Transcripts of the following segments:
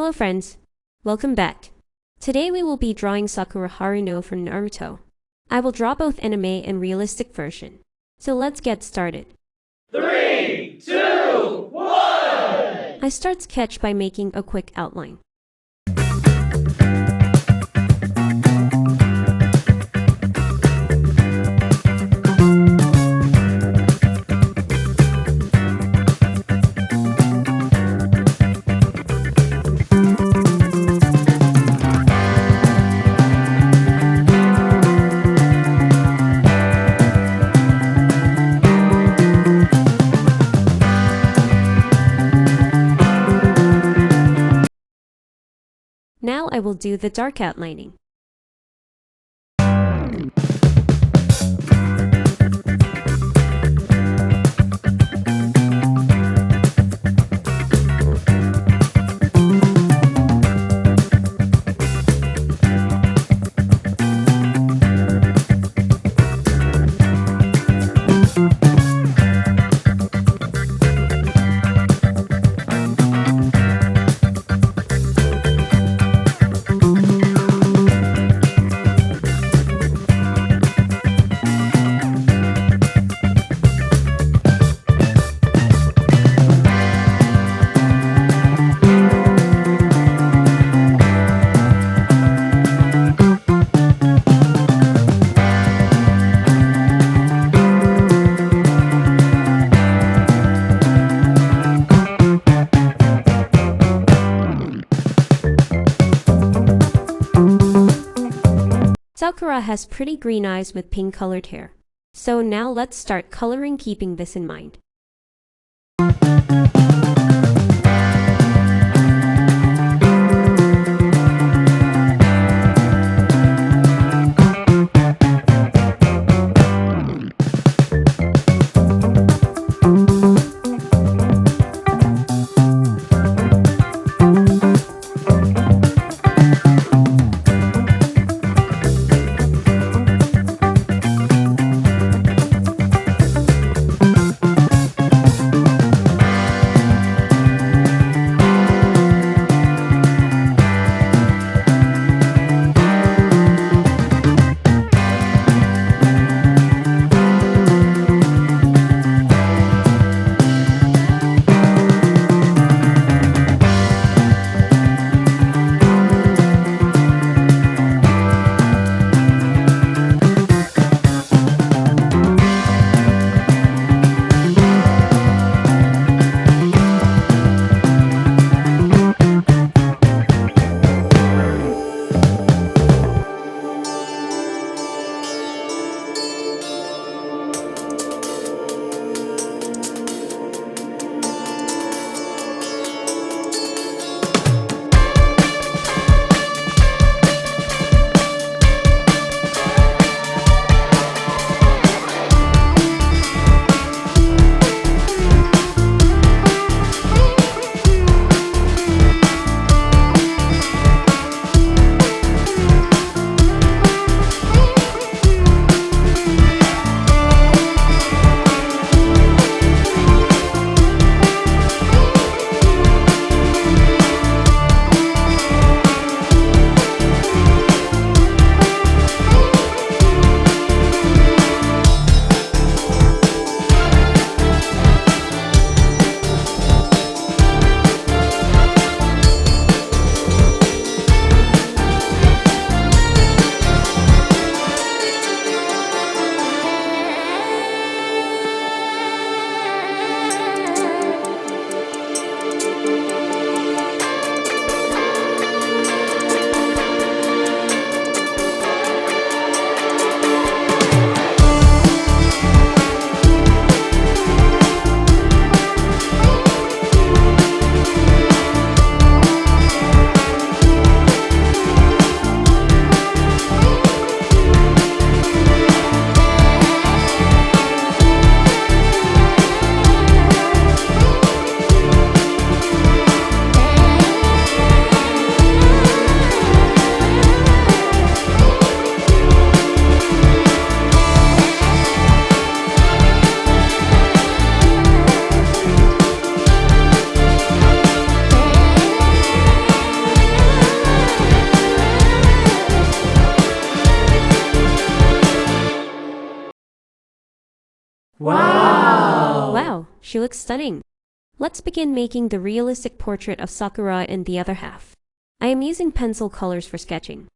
Hello friends, welcome back. Today we will be drawing Sakura Haruno from Naruto. I will draw both anime and realistic version. So let's get started. 3, 2, 1! I start sketch by making a quick outline. Now I will do the dark outlining. Sakura has pretty green eyes with pink colored hair. So now let's start coloring keeping this in mind. Wow, she looks stunning. Let's begin making the realistic portrait of Sakura in the other half. I am using pencil colors for sketching.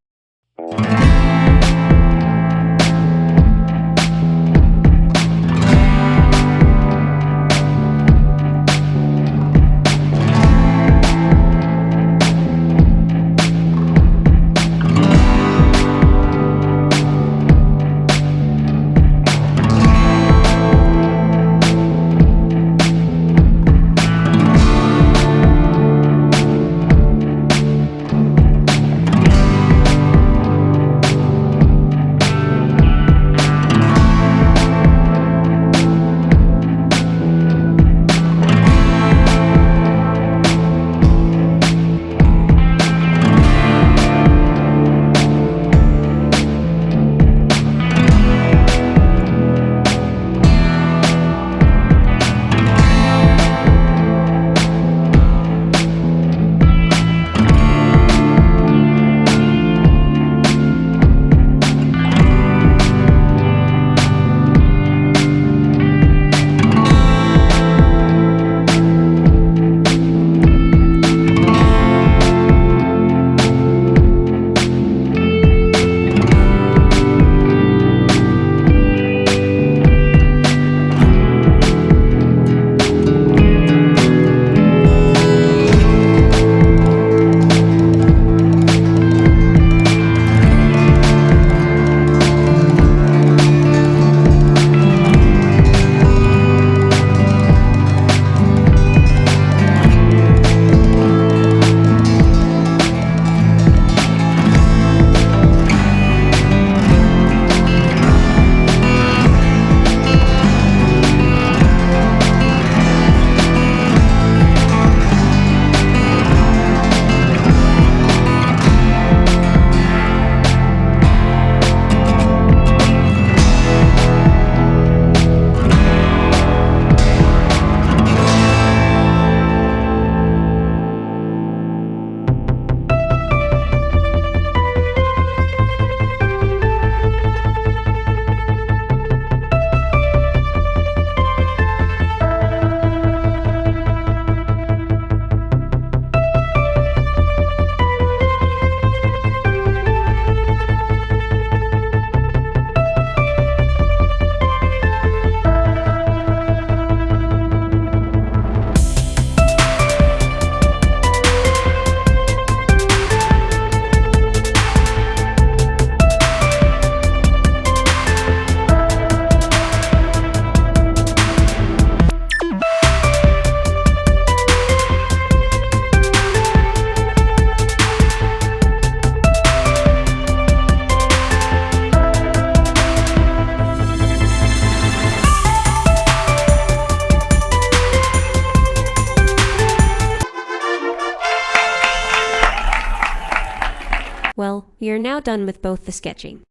Well, we are now done with both the sketching.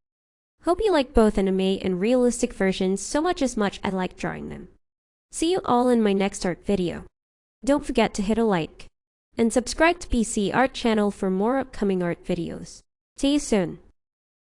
Hope you like both anime and realistic versions so much as much I like drawing them. See you all in my next art video. Don't forget to hit a like and subscribe to PC Art channel for more upcoming art videos. See you soon.